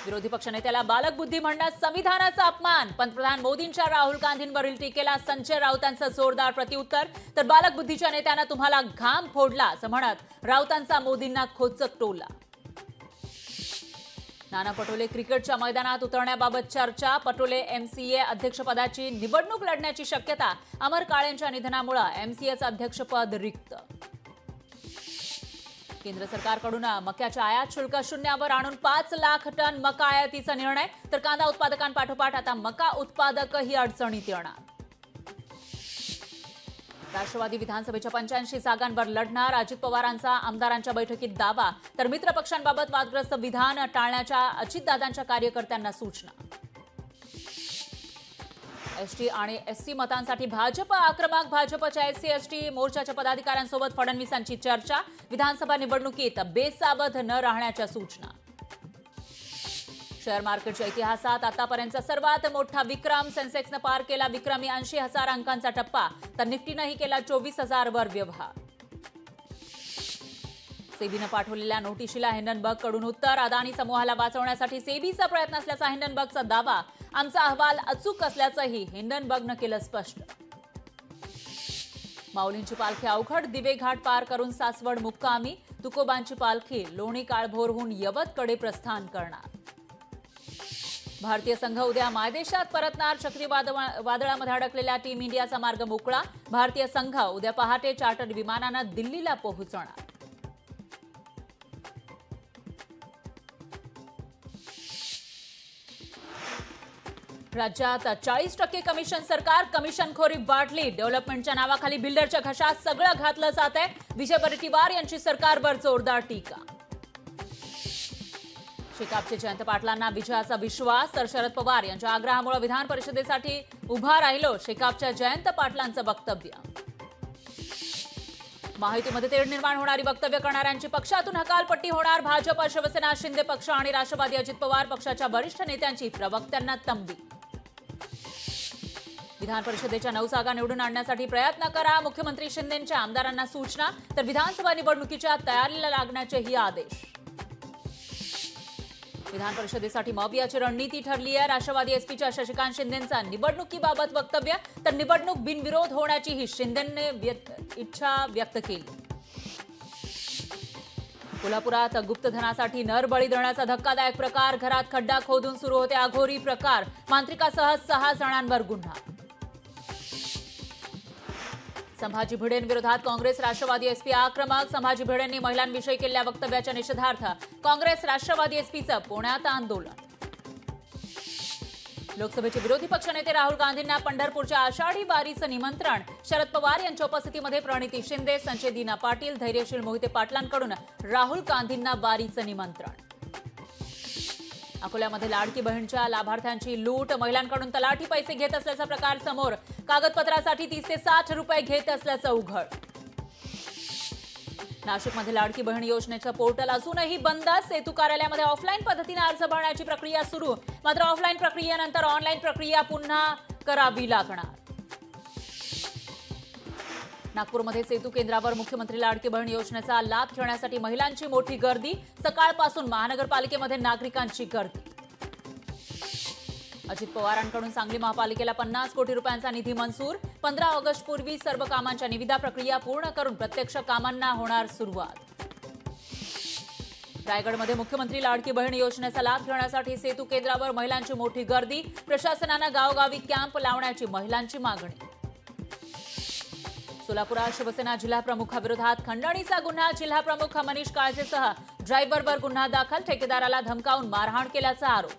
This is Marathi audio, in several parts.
विरोधी पक्षनेत्याला बालकबुद्धी म्हणणं संविधानाचा अपमान. पंतप्रधान मोदींच्या राहुल गांधींवरील टीकेला संजय राऊतांचं जोरदार प्रत्युत्तर. तर बालकबुद्धीच्या नेत्यांना तुम्हाला घाम फोडला असं म्हणत राऊतांचा मोदींना खोचक टोला. नाना पटोले क्रिकेटच्या मैदानात उतरण्याबाबत चर्चा. पटोले एमसीए अध्यक्षपदाची निवडणूक लढण्याची शक्यता. अमर काळेंच्या निधनामुळे एमसीएचं अध्यक्षपद रिक्त. केंद्र सरकारकडून मक्याच्या आयात शुल्क शून्यावर आणून 5 लाख टन मका आयातीचा निर्णय. तर कांदा उत्पादकांपाठोपाठ आता मका उत्पादकही अडचणीत येणार. राष्ट्रवादी विधानसभेच्या 85 जागांवर लढणार. अजित पवारांचा आमदारांच्या बैठकीत दावा. तर मित्र पक्षांबाबत वादग्रस्त विधान टाळण्याच्या अजितदादांच्या कार्यकर्त्यांना सूचना. एसटी आणि एससी मतांसाठी भाजप आक्रमक. भाजपच्या एससी एसटी मोर्चाच्या पदाधिकाऱ्यांसोबत फडणवीसांची चर्चा. विधानसभा निवडणुकीत बेसावध न राहण्याच्या सूचना. शेअर मार्केटच्या इतिहासात आतापर्यंतचा सर्वात मोठा विक्रम. सेन्सेक्सनं पार केला विक्रमी 80,000 अंकांचा टप्पा. तर निफ्टीनंही केला 24,000 वर व्यवहार. सेबीनं पाठवलेल्या नोटिशीला हिंडनबर्गकडून उत्तर. अदानी समूहाला वाचवण्यासाठी सेबीचा प्रयत्न असल्याचा हिंडनबर्गचा दावा. आमचा अहवाल अचूक असल्याचंही हिंडनबर्गनं केलं स्पष्ट. माऊलींची पालखी अवघड दिवे घाट पार करून सासवड मुक्कामी. तुकोबांची पालखी लोणी काळभोरहून यवतकडे प्रस्थान करणार. भारतीय संघ उद्या मायदेशात परतणार. चक्रीवादळामध्ये अडकलेल्या टीम इंडियाचा मार्ग मोकळा. भारतीय संघ उद्या पहाटे चार्टर्ड विमानानं दिल्लीला पोहोचणार. राज्यात 40% कमिशन. सरकार कमिशनखोरी वाढली. डेव्हलपमेंटच्या नावाखाली बिल्डरच्या घशात सगळं घातलं जात आहे. विजय वडेट्टीवार यांची सरकारवर जोरदार टीका. शेकापचे जयंत पाटलांना विजयाचा विश्वास. तर शरद पवार यांच्या आग्रहामुळे विधान परिषदेसाठी उभा राहिलो. शेकापच्या जयंत पाटलांचं वक्तव्य. माहितीमध्ये तेढ निर्माण होणारी वक्तव्य करणाऱ्यांची पक्षातून हकालपट्टी होणार. भाजप शिवसेना शिंदे पक्ष आणि राष्ट्रवादी अजित पवार पक्षाच्या वरिष्ठ नेत्यांची प्रवक्त्यांना तंबी. विधान परिषदेच्या 9 जागा निवडून आणण्यासाठी प्रयत्न करा. मुख्यमंत्री शिंदेंच्या आमदारांना सूचना. तर विधानसभा निवडणुकीच्या तयारीला लागण्याचेही आदेश. विधान परिषदेसाठी मवियाची रणनीती ठरली आहे. राष्ट्रवादी एसपीच्या शशिकांत शिंदेंचा निवडणुकीबाबत वक्तव्य. तर निवडणूक बिनविरोध होण्याचीही शिंदेंनी इच्छा व्यक्त केली. कोल्हापुरात गुप्तधनासाठी नर बळी देण्याचा धक्कादायक प्रकार. घरात खड्डा खोदून सुरू होते अघोरी प्रकार. मांत्रिकासह 6 जणांवर गुन्हा. संभाजी भिडेंविरोधात काँग्रेस राष्ट्रवादी एसपी आक्रमक. संभाजी भिडेंनी महिलांविषयी केलेल्या वक्तव्याच्या निषेधार्थ काँग्रेस राष्ट्रवादी एसपीचं पुण्यात आंदोलन. लोकसभेचे विरोधी पक्षनेते राहुल गांधींना पंढरपूरच्या आषाढी वारीचं निमंत्रण. शरद पवार यांच्या उपस्थितीमध्ये प्रणिती शिंदे, संजय दीना पाटील, धैर्यशील मोहिते पाटलांकडून राहुल गांधींना वारीचं निमंत्रण. अकोल्यामध्ये लाडकी बहीणच्या लाभार्थ्यांची लूट. महिलांकडून तलाठी पैसे घेत असल्याचा प्रकार समोर. कागदपत्रासाठी 30 ते 60 रुपये घेत असल्याचं उघड. नाशिकमध्ये लाडकी बहीण योजनेचं पोर्टल अजूनही बंद. सेतू कार्यालयामध्ये ऑफलाईन पद्धतीने अर्ज भरण्याची प्रक्रिया सुरू. मात्र ऑफलाईन प्रक्रियेनंतर ऑनलाईन प्रक्रिया पुन्हा करावी लागणार. नागपूरमध्ये सेतू केंद्रावर मुख्यमंत्री लाडकी बहीण योजनेचा लाभ घेण्यासाठी महिलांची मोठी गर्दी. सकाळपासून महानगरपालिकेमध्ये नागरिकांची गर्दी. अजित पवारांकडून सांगली महापालिकेला 50 कोटी रुपयांचा निधी मंजूर. 15 ऑगस्ट पूर्वी सर्व कामांच्या निविदा प्रक्रिया पूर्ण करून प्रत्यक्ष कामांना होणार सुरुवात. रायगडमध्ये मुख्यमंत्री लाडकी बहीण योजनेचा लाभ घेण्यासाठी सेतू केंद्रावर महिलांची मोठी गर्दी. प्रशासनानं गावोगावी कॅम्प लावण्याची महिलांची मागणी. सोलापुरात शिवसेना जिल्हाप्रमुखाविरोधात खंडणीचा गुन्हा. जिल्हाप्रमुख मनीष काळजेसह ड्रायव्हरवर गुन्हा दाखल. ठेकेदाराला धमकावून मारहाण केल्याचा आरोप.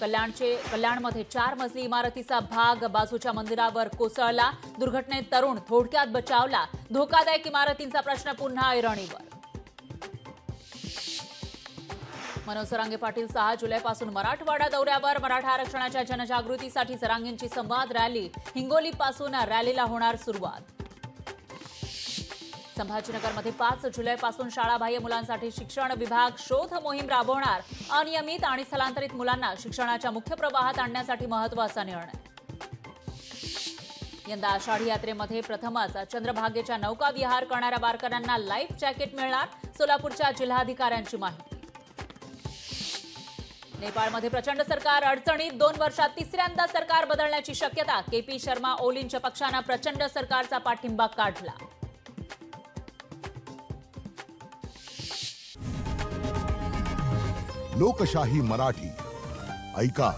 कल्याणमध्ये 4 मजली इमारतीचा भाग बाजूच्या मंदिरावर कोसळला. दुर्घटनेत तरुण थोडक्यात बचावला. धोकादायक इमारतींचा प्रश्न पुन्हा ऐरणीवर. मनोज जरांगे पाटील 6 जुलैपासून मराठवाडा दौऱ्यावर. मराठा आरक्षणाच्या जनजागृतीसाठी जरांगेंची संवाद रॅली. हिंगोलीपासून रॅलीला होणार सुरुवात. संभाजीनगरमध्ये 5 जुलैपासून शाळाबाह्य मुलांसाठी शिक्षण विभाग शोध मोहीम राबवणार. अनियमित आणि स्थलांतरित मुलांना शिक्षणाच्या मुख्य प्रवाहात आणण्यासाठी महत्त्वाचा निर्णय. यंदा आषाढी यात्रेमध्ये प्रथमच चंद्रभागेच्या नौका विहार करणाऱ्या वारकऱ्यांना लाईफ जॅकेट मिळणार. सोलापूरच्या जिल्हाधिकाऱ्यांची माहिती. नेपाळमध्ये प्रचंड सरकार अडचणीत, 2 वर्षात तिसऱ्यांदा सरकार बदलण्याची शक्यता. केपी शर्मा ओलींच्या पक्षानं प्रचंड सरकारचा पाठिंबा काढला. लोकशाही मराठी ऐका,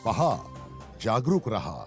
पहा, जागरूक रहा.